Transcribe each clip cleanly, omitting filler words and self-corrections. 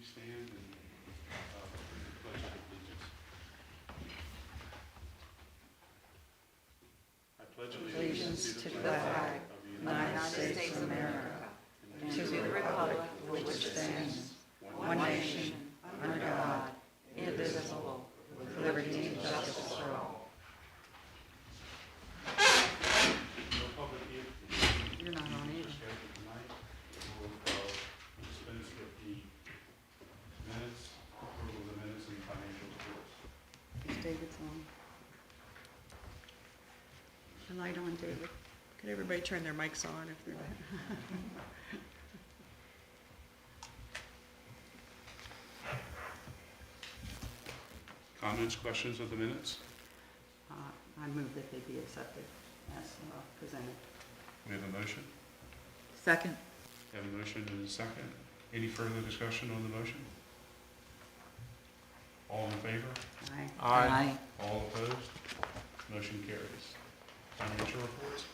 please stand and pledge allegiance. I pledge Allegiance to the flag of the United States of America and to the republic for which it stands, one nation, under God, indivisible, with liberty and justice for all. No public You're not on either. scheduled tonight. We'll dispense with the minutes, approval of the minutes and financial reports. Is David's on? The light on, David. Could everybody turn their mics on if they're Comments, questions of the minutes? I move that they be accepted as presented. We have a motion. Second. We have a motion and a second. Any further discussion on the motion? All in favor? Aye. All opposed? Motion carries. Financial reports?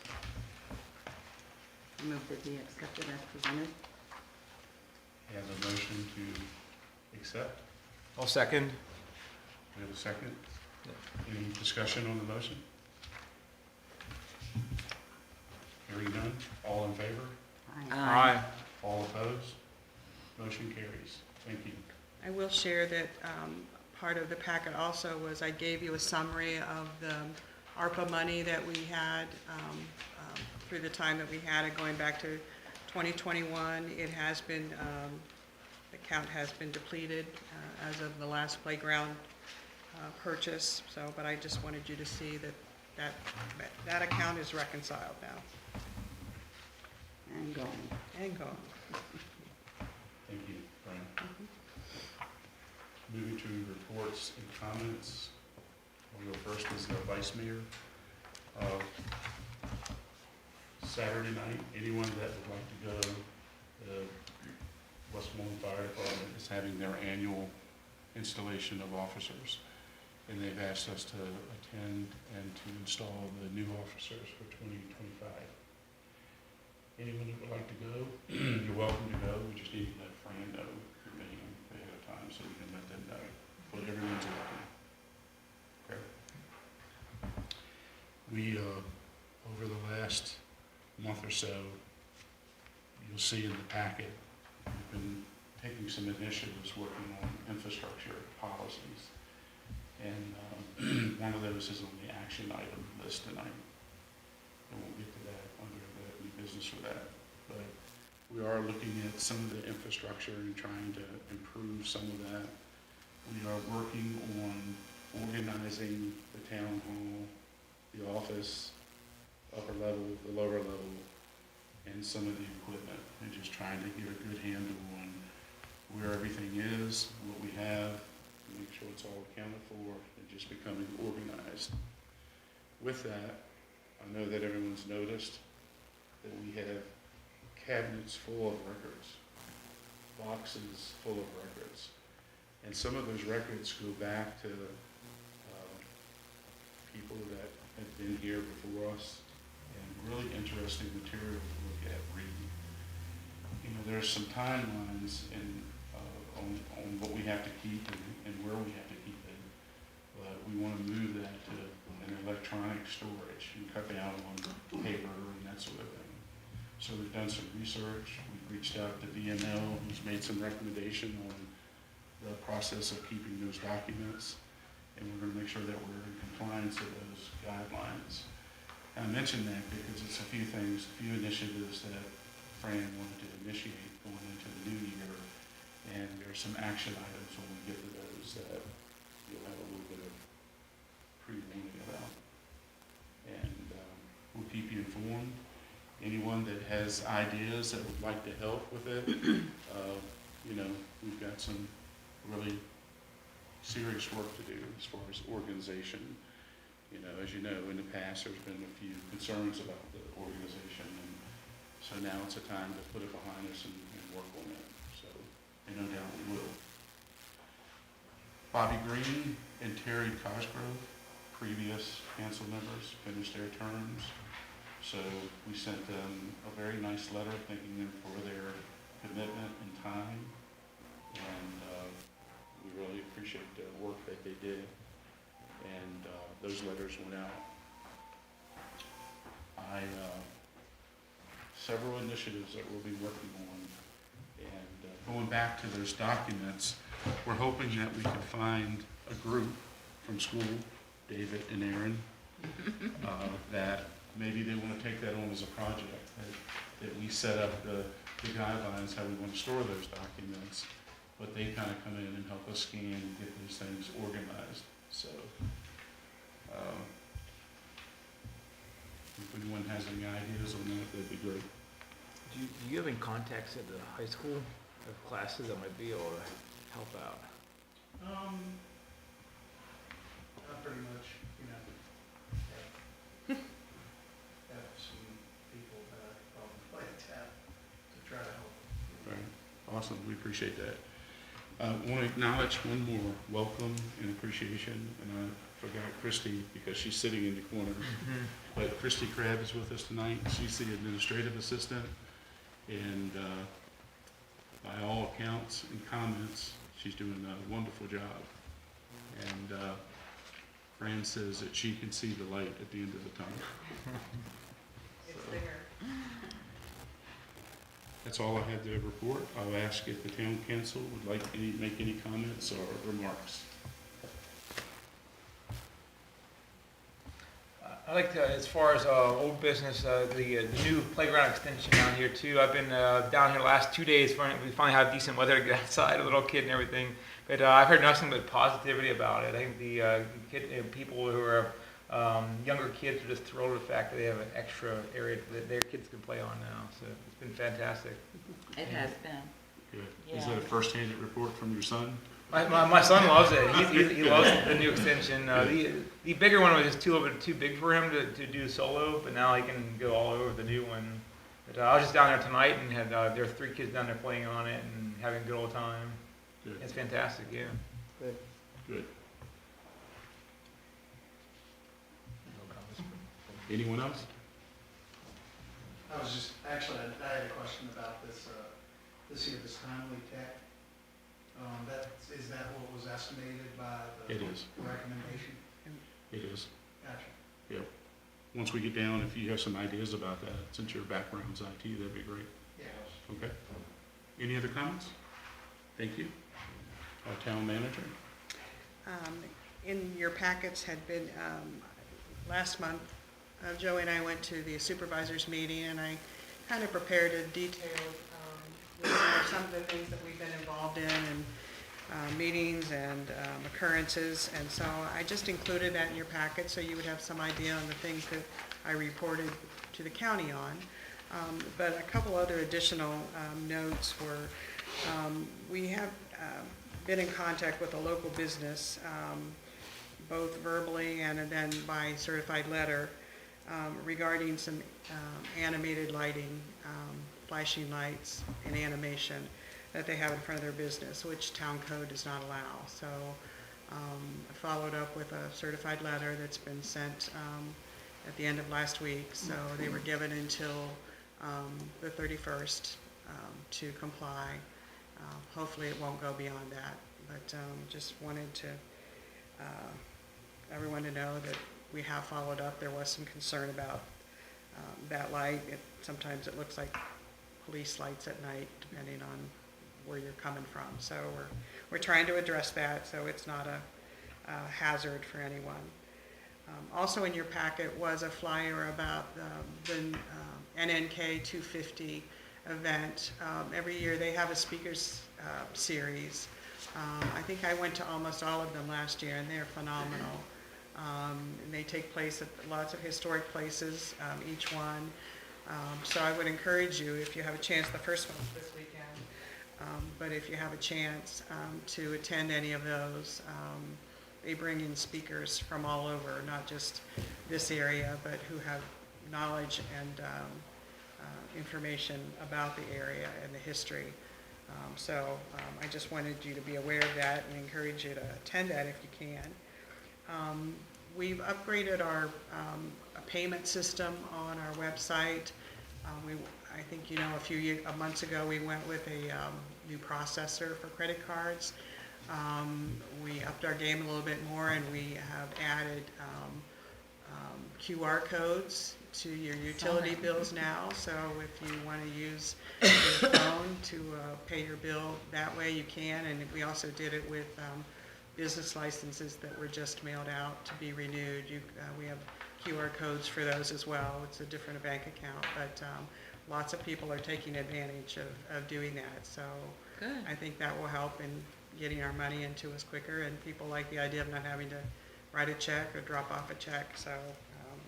I move that be accepted as presented. We have a motion to accept. I'll second. We have a second. Any discussion on the motion? Hearing none. All in favor? Aye. All opposed? Motion carries. Thank you. I will share that part of the packet also was I gave you a summary of the ARPA money that we had through the time that we had it going back to 2021. It has been, the account has been depleted as of the last playground purchase. So, but I just wanted you to see that account is reconciled now And going. and gone. Thank you, Brian. Moving to reports and comments. We'll go first as the Vice Mayor. Saturday night, anyone that would like to go, the Westmoreland Fire Department is having their annual installation of officers. And they've asked us to attend and to install the new officers for 2025. Anyone that would like to go, you're welcome to go. We just need to let Fran know your name ahead of time so we can let them know. But everyone's welcome. Okay. We, over the last month or so, you'll see in the packet, we've been taking some initiatives working on infrastructure policies. And one of those is on the action item list tonight. And we'll get to that under the new business for that. But we are looking at some of the infrastructure and trying to improve some of that. We are working on organizing the town hall, the office, upper level, the lower level, and some of the equipment, and just trying to get a good handle on where everything is, what we have, make sure it's all accounted for, and just becoming organized. With that, I know that everyone's noticed that we have cabinets full of records, boxes full of records. And some of those records go back to people that have been here before us, and really interesting material to look at, reading. You know, there's some timelines on what we have to keep and where we have to keep it, but we want to move that to an electronic storage and cut down on paper and that sort of thing. So we've done some research. We've reached out to VML, who's made some recommendation on the process of keeping those documents, and we're going to make sure that we're in compliance with those guidelines. And I mention that because it's a few things, a few initiatives that Fran wanted to initiate going into the new year. And there are some action items when we get to those that you'll have a little bit of pre-warning about. And we'll keep you informed. Anyone that has ideas that would like to help with it, you know, we've got some really serious work to do as far as organization. You know, as you know, in the past there's been a few concerns about the organization, and so now it's a time to put it behind us and work on it. And no doubt we will. Bobby Green and Terry Cosgrove, previous council members, finished their terms. So we sent them a very nice letter thanking them for their commitment and time and we really appreciate the work that they did. And those letters went out. Several initiatives that we'll be working on, and going back to those documents, we're hoping that we can find a group from school, David and Aaron, that maybe they want to take that on as a project, that we set up the guidelines how we want to store those documents, but they kind of come in and help us scan and get those things organized. So if anyone has any ideas on that, that'd be great. Do you have any contacts at the high school of classes that might be able to help out? I pretty much, have some people that I could probably play tap to try to help. Right. Awesome, we appreciate that. I want to acknowledge one more welcome and appreciation, and I forgot Christy because she's sitting in the corner. But Christy Crabb is with us tonight. She's the administrative assistant, and by all accounts and comments, she's doing a wonderful job. And Fran says that she can see the light at the end of the tunnel. It's there. That's all I have to report. I'll ask if the town council would like to make any comments or remarks. I like to, as far as old business, the new playground extension down here too. I've been down here the last 2 days. We finally have decent weather to get outside, a little kid and everything. But I've heard nothing but positivity about it. I think the people who are younger kids are just thrilled with the fact that they have an extra area that their kids can play on now. So it's been fantastic. It has been. Good. Is that a first-hand report from your son? My son loves it. He loves the new extension. The bigger one was just a little bit too big for him to do solo, but now he can go all over the new one. But I was just down there tonight and had there were 3 kids down there playing on it and having a good old time. Good. It's fantastic, yeah. Good. Anyone else? I was just, actually, I had a question about this timely tech. Is that what was estimated by the It is. recommendation? It is. Gotcha. Yep. Once we get down, if you have some ideas about that, since your background's IT, that'd be great. Yeah. Okay. Any other comments? Thank you. Our town manager. In your packets had been, last month, Joey and I went to the supervisors meeting, and I kind of prepared a detailed list of some of the things that we've been involved in, and meetings and occurrences, and so I just included that in your packet so you would have some idea on the things that I reported to the county on. But a couple other additional notes were, we have been in contact with a local business, both verbally and then by certified letter, regarding some animated lighting, flashing lights and animation that they have in front of their business, which town code does not allow. So I followed up with a certified letter that's been sent at the end of last week. So they were given until the 31st to comply. Hopefully it won't go beyond that, but just wanted to everyone to know that we have followed up. There was some concern about that light. Sometimes it looks like police lights at night, depending on where you're coming from. So we're trying to address that so it's not a hazard for anyone. Also in your packet was a flyer about the NNK 250 event. Every year they have a speakers series. I think I went to almost all of them last year, and they're phenomenal. And they take place at lots of historic places, each one. So I would encourage you, if you have a chance, the first one's this weekend, but if you have a chance to attend any of those, they bring in speakers from all over, not just this area, but who have knowledge and information about the area and the history. So I just wanted you to be aware of that and encourage you to attend that if you can. We've upgraded our payment system on our website. I think, a months ago, we went with a new processor for credit cards. We upped our game a little bit more, and we have added QR codes to your utility bills now. So if you want to use your phone to pay your bill that way, you can. And we also did it with business licenses that were just mailed out to be renewed. We have QR codes for those as well. It's a different bank account, but lots of people are taking advantage of doing that. So Good. I think that will help in getting our money into us quicker, and people like the idea of not having to write a check or drop off a check. So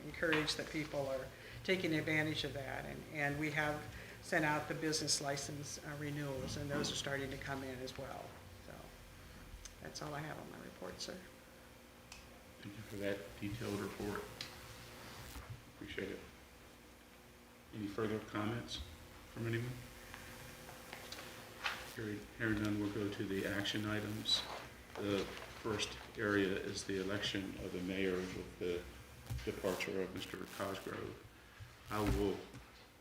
encourage that people are taking advantage of that. And we have sent out the business license renewals, and those are starting to come in as well. So that's all I have on my report, sir. Thank you for that detailed report. Appreciate it. Any further comments from anyone? Hearing none, we'll go to the action items. The first area is the election of the mayor with the departure of Mr. Cosgrove. I will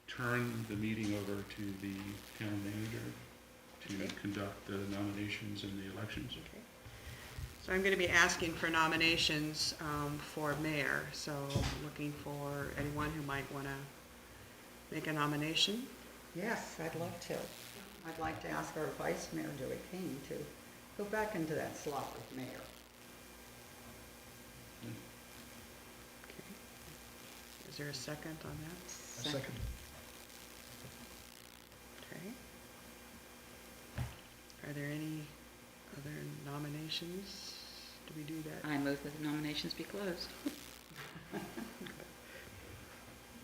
turn the meeting over to the town manager to conduct the nominations and the elections. Okay. So I'm going to be asking for nominations for mayor. So looking for anyone who might want to make a nomination. Yes, I'd love to. I'd like to ask our Vice Mayor, Joey King, to go back into that slot with mayor. Okay. Is there a second on that? Second. Okay. Are there any other nominations? Do we do that? I move that the nominations be closed.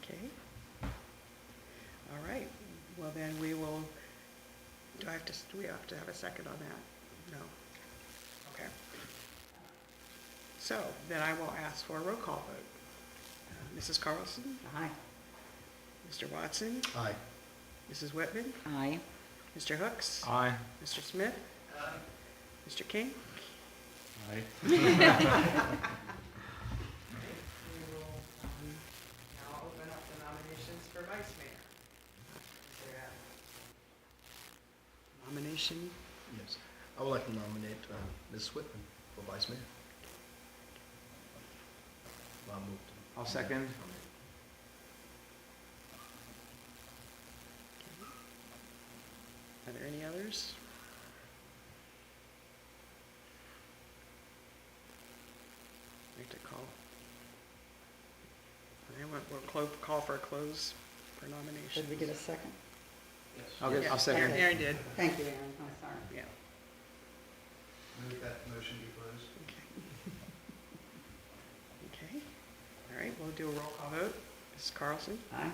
Okay. All right. Well, then we will, do we have to have a second on that? No. Okay. So then I will ask for a roll call vote. Mrs. Carlson? Aye. Mr. Watson? Aye. Mrs. Whitman? Aye. Mr. Hooks? Aye. Mr. Smith? Mr. King? Aye. We will now open up the nominations for vice mayor. Is there a nomination? Yes, I would like to nominate Ms. Whitman for vice mayor. I'll move to. I'll second. Are there any others? I have to call. We'll call for a close for nomination. Should we get a second? Yeah, I'll second. Aaron did. Thank you, Aaron. I'm sorry. Yeah. Move that motion be closed. Okay. All right, we'll do a roll call vote. Mrs. Carlson? Aye.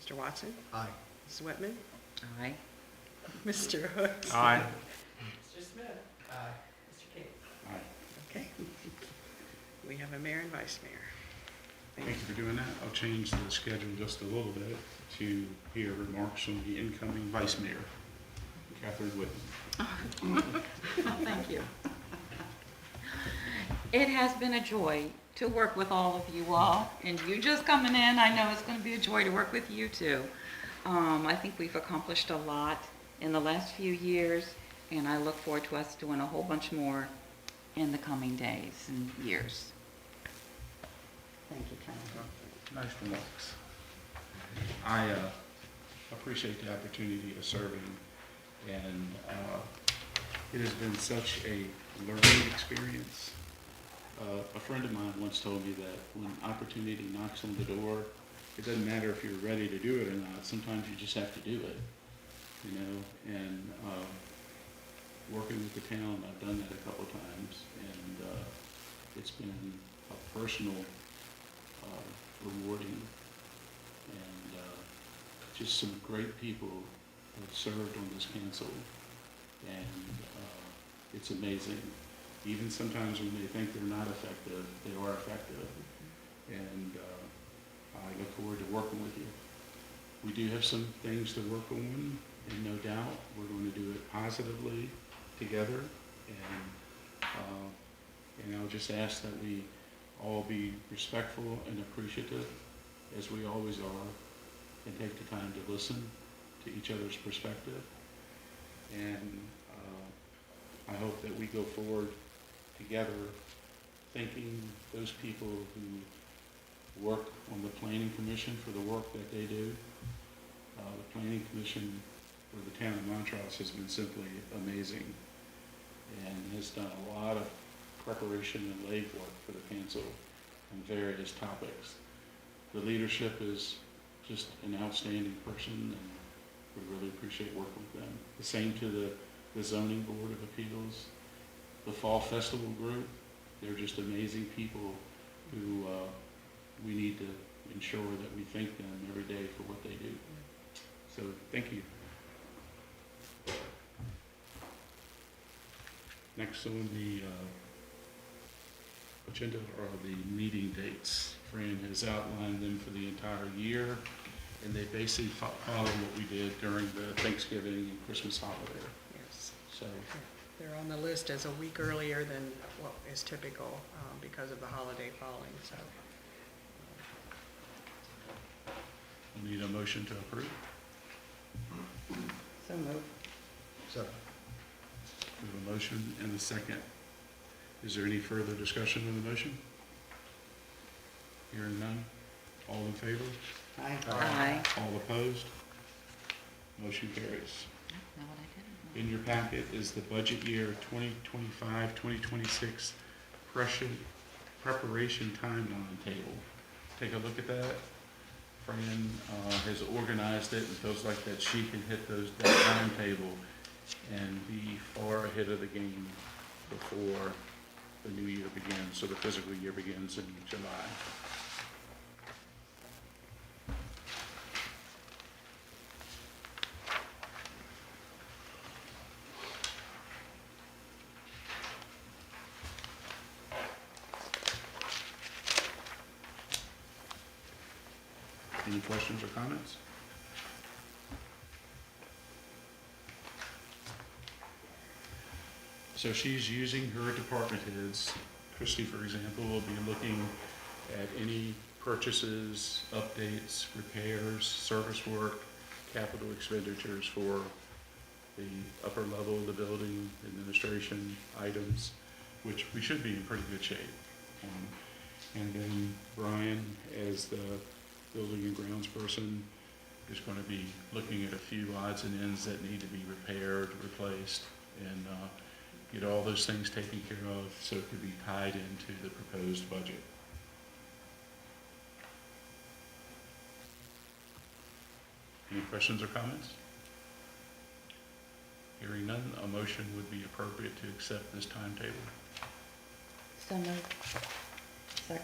Mr. Watson? Aye. Mrs. Whitman? Aye. Mr. Hooks? Aye. Mr. Smith? Aye. Mr. King? Aye. Okay. We have a mayor and vice mayor. Thank you for doing that. I'll change the schedule just a little bit to hear remarks from the incoming vice mayor, Catherine Whitman. Thank you. It has been a joy to work with all of you all, and you just coming in, I know it's going to be a joy to work with you too. I think we've accomplished a lot in the last few years, and I look forward to us doing a whole bunch more in the coming days and years. Thank you, Ken. Nice remarks. I appreciate the opportunity of serving, and it has been such a learning experience. A friend of mine once told me that when opportunity knocks on the door, it doesn't matter if you're ready to do it or not. Sometimes you just have to do it, you know. And working with the town, I've done that a couple times, and it's been a personal, rewarding, and just some great people have served on this council, and it's amazing. Even sometimes when they think they're not effective, they are effective, and I look forward to working with you. We do have some things to work on, and no doubt we're going to do it positively together, and I'll just ask that we all be respectful and appreciative, as we always are, and take the time to listen to each other's perspective. And I hope that we go forward together thanking those people who work on the Planning Commission for the work that they do. The Planning Commission for the town of Montross has been simply amazing and has done a lot of preparation and legwork for the council on various topics. The leadership is just an outstanding person, and we really appreciate working with them. The same to the Zoning Board of Appeals, the Fall Festival Group. They're just amazing people who we need to ensure that we thank them every day for what they do. So thank you. Next on the agenda are the meeting dates. Fran has outlined them for the entire year, and they basically follow what we did during the Thanksgiving and Christmas holiday. Yes. So They're on the list as a week earlier than what is typical because of the holiday falling, so. we need a motion to approve. So moved. Second. We have a motion and a second. Is there any further discussion on the motion? Hearing none. All in favor? Aye. All opposed? Motion carries. In your packet is the budget year 2025, 2026 preparation timeline table. Take a look at that. Fran has organized it and feels like that she can hit that timetable and be far ahead of the game before the new year begins. So the fiscal year begins in July. Any questions or comments? So she's using her department heads. Christy, for example, will be looking at any purchases, updates, repairs, service work, capital expenditures for the upper level of the building, administration items, which we should be in pretty good shape. And then Brian, as the building and grounds person, is going to be looking at a few odds and ends that need to be repaired, replaced, and get all those things taken care of so it could be tied into the proposed budget. Any questions or comments? Hearing none, a motion would be appropriate to accept this timetable. So moved. Second.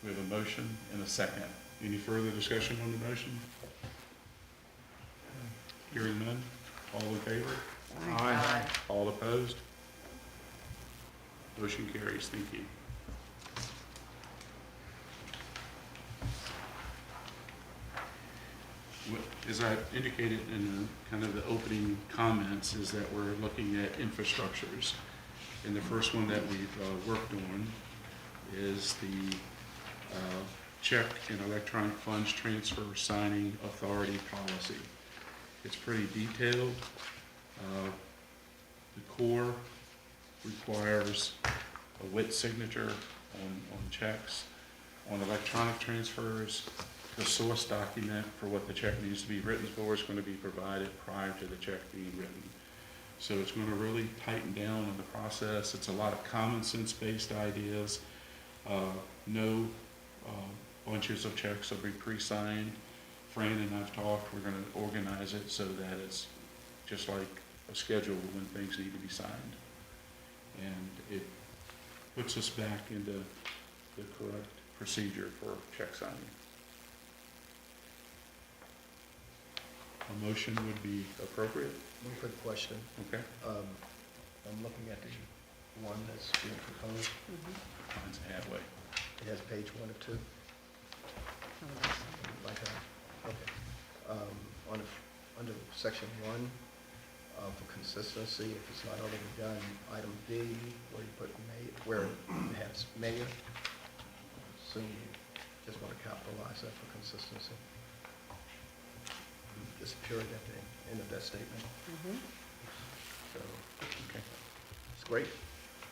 We have a motion and a second. Any further discussion on the motion? Hearing none, all in favor? Aye. All opposed? Motion carries. Thank you. As I indicated in the, kind of the opening comments, is that we're looking at infrastructures. And the first one that we've worked on is the check and electronic funds transfer signing authority policy. It's pretty detailed. The core requires a wet signature on checks. On electronic transfers, the source document for what the check needs to be written for is going to be provided prior to the check being written. So it's going to really tighten down on the process. It's a lot of common sense based ideas. No bunches of checks will be pre-signed. Fran and I've talked, we're going to organize it so that it's just like a schedule when things need to be signed. And it puts us back into the correct procedure for check signing. A motion would be appropriate. One quick question. Okay. I'm looking at the one that's being proposed. Mine's halfway. It has page 1 of 2. Like okay. Under section 1, for consistency, if it's not already done, item B, where you put where it has mayor, assume you just want to capitalize that for consistency. period at the end of that statement. Mhm. So, Okay. it's great.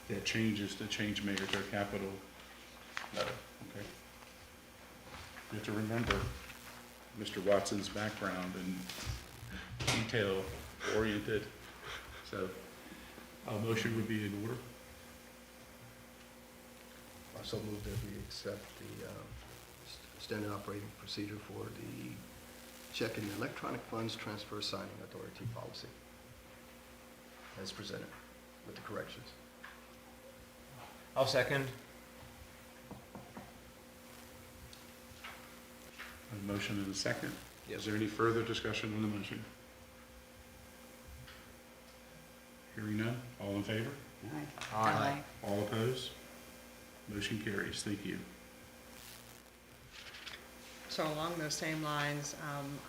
That changes the change maker to a capital letter, okay? You have to remember Mr. Watson's background and detail-oriented, so a motion would be in order. I so move that we accept the standard operating procedure for the check and electronic funds transfer signing authority policy as presented with the corrections. I'll second. A motion and a second. Yes. Is there any further discussion on the motion? Hearing none, all in favor? Aye. All opposed? Motion carries. Thank you. So along those same lines,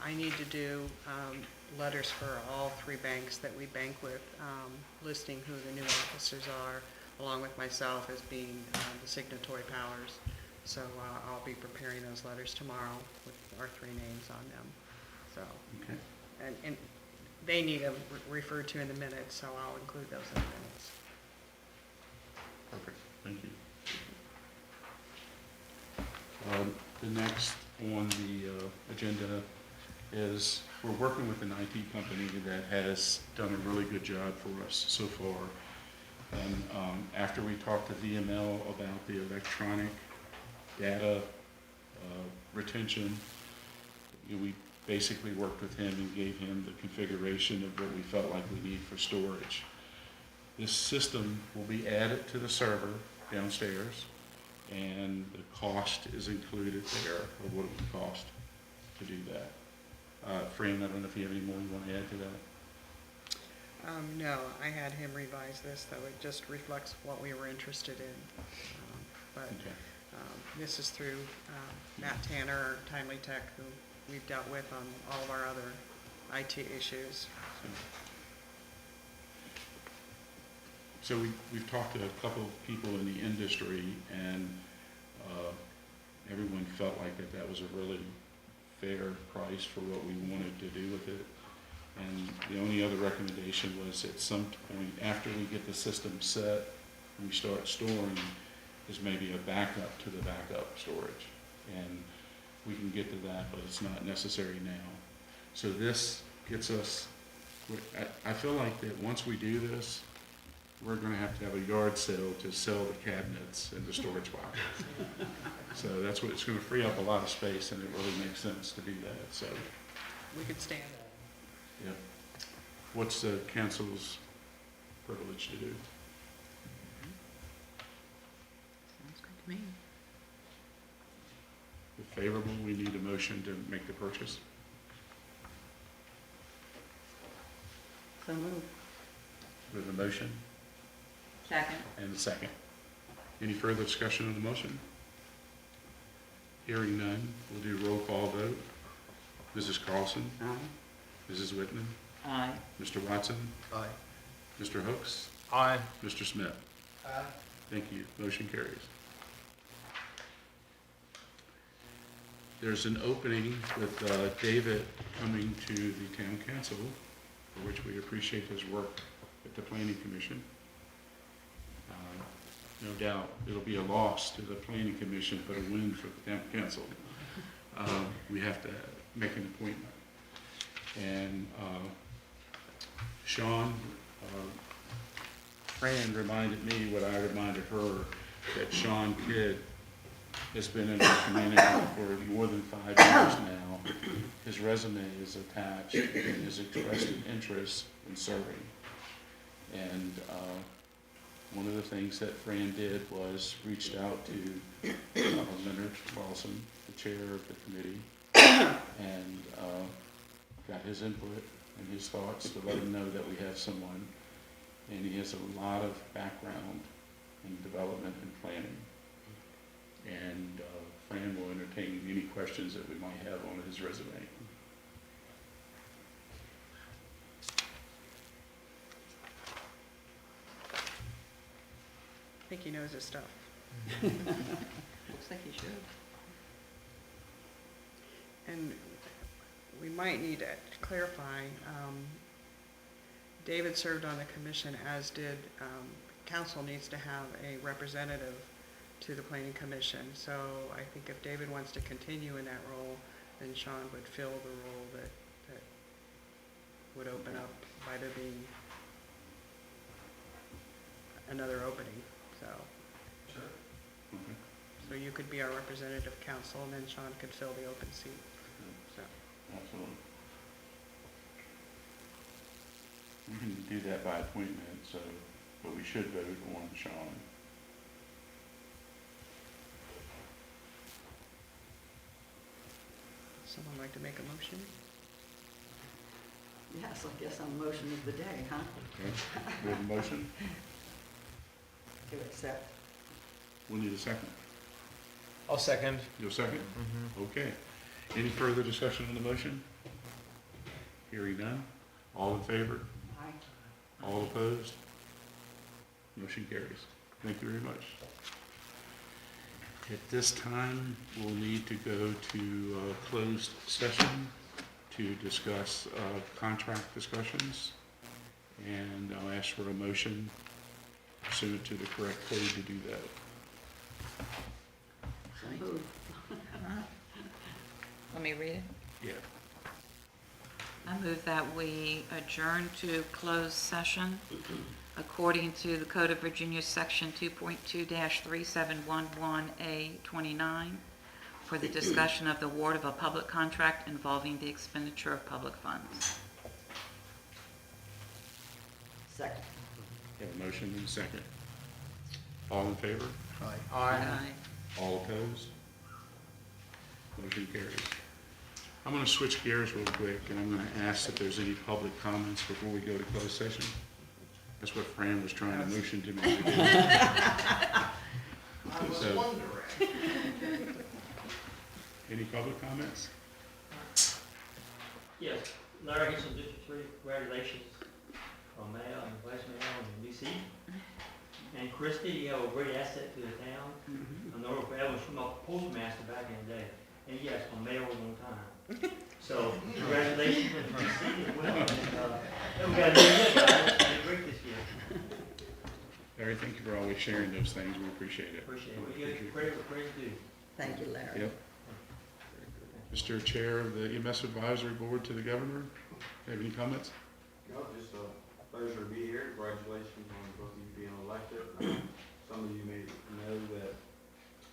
I need to do letters for all 3 banks that we bank with, listing who the new officers are, along with myself as being the signatory powers. So I'll be preparing those letters tomorrow with our 3 names on them. So, Okay. and they need them referred to in the minutes, so I'll include those in the minutes. Perfect. Thank you. The next on the agenda is we're working with an IT company that has done a really good job for us so far. And after we talked to VML about the electronic data retention, we basically worked with him and gave him the configuration of what we felt like we need for storage. This system will be added to the server downstairs, and the cost is included there of what it would cost to do that. Fran, I don't know if you have any more you want to add to that? No, I had him revise this, though it just reflects what we were interested in. But Okay. this is through Matt Tanner, our Timely Tech, who we've dealt with on all of our other IT issues. So we've talked to a couple of people in the industry, and everyone felt like that was a really fair price for what we wanted to do with it. And the only other recommendation was at some point, after we get the system set and we start storing, is maybe a backup to the backup storage. And we can get to that, but it's not necessary now. So this gets us, I feel like that once we do this, we're gonna have to have a yard sale to sell the cabinets and the storage boxes. So that's what, it's gonna free up a lot of space, and it really makes sense to do that, so, We could stand. yeah. What's the council's privilege to do? Sounds good to me. If favorable, we need a motion to make the purchase. So moved. We have a motion Second. and a second. Any further discussion on the motion? Hearing none, we'll do roll call vote. Mrs. Carlson, Aye. Mrs. Whitman, Aye. Mr. Watson, Aye. Mr. Hooks, Aye. Mr. Smith. Aye. Thank you. Motion carries. There's an opening with David coming to the town council, for which we appreciate his work at the planning commission. No doubt it'll be a loss to the planning commission, but a win for the town council. We have to make an appointment. And Sean, Fran reminded me what I reminded her, that Sean Kidd has been in our community for more than 5 years now. His resume is attached and has expressed an interest in serving. And one of the things that Fran did was reached out to Leonard Carlson, the chair of the committee, and got his input and his thoughts to let him know that we have someone. And he has a lot of background in development and planning. And Fran will entertain any questions that we might have on his resume. I think he knows his stuff. Looks like you should. And we might need to clarify, David served on the commission, as did, council needs to have a representative to the planning commission. So I think if David wants to continue in that role, then Sean would fill the role that would open up by there being another opening, so. Sure. Okay. So you could be our representative council, and then Sean could fill the open seat, so. Absolutely. We can do that by appointment, so, but we should vote on Sean. Someone like to make a motion? Yes, I guess I'm motion of the day, huh? Okay, we have a motion. To accept. We need a second. I'll second. You'll second? Mm-hmm. Okay. Any further discussion on the motion? Hearing none. All in favor? Aye. All opposed? Motion carries. Thank you very much. At this time, we'll need to go to closed session to discuss contract discussions. And I'll ask for a motion pursuant to the correct code to do that. So moved. Let me read it. Yeah. I move that we adjourn to closed session according to the Code of Virginia, Section 2.2-3711A29, for the discussion of the award of a public contract involving the expenditure of public funds. Second. Have a motion and a second. All in favor? Aye. Aye. All opposed? Motion carries. I'm going to switch gears real quick, and I'm going to ask if there's any public comments before we go to closed session. That's what Fran was trying to motion to me to do. I was So- wondering. Any public comments? Yes, Larry Hinson, District 3, congratulations on mayor and vice mayor and DC. And Christie, you have a great asset to the town. I know that was from a postmaster back in the day. And yes, my mayor was on time. So congratulations and DC as well. And we got a new year, guys. You did great this year. Larry, thank you for always sharing those things. We appreciate it. Appreciate it. We get credit where credit's due. Thank you, Larry. Yep. Mr. Chair of the EMS Advisory Board to the Governor, have any comments? No, just a pleasure to be here. Congratulations on both of you being elected. Some of you may know that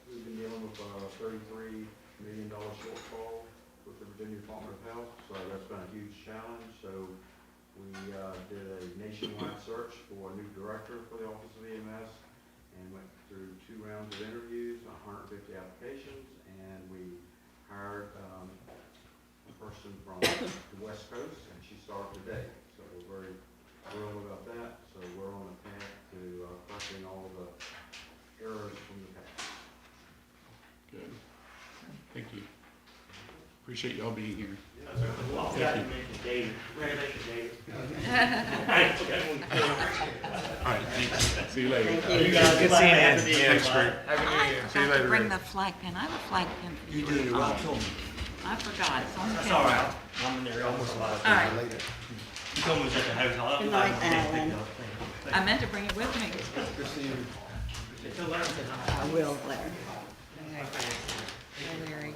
we've been dealing with a $33 million shortfall with the Virginia Department of Health, so that's been a huge challenge. So we did a nationwide search for a new director for the Office of EMS and went through 2 rounds of interviews, 150 applications, and we hired a person from the West Coast, and she started today. So we're very thrilled about that. So we're on a path to correcting all the errors from the past. Good. Thank you. Appreciate y'all being here. Well, I forgot to mention David. Congratulations, David. All right, thanks. See you later. Thank you. You guys, Good goodbye. seeing you. Happy New Year, Thanks, everybody. Kurt. Happy New I Year. See you forgot to later, bring Ray. the flag pin. I have a flag pin for you. You did it well, told me. I forgot. It's on the That's pin. all right. I'm in there almost a lot. All right. Later. You told me it was at the hotel. Good night, Alan. I meant to bring it with me. Good seeing you. It's 11. I will, Larry. Hi, Larry.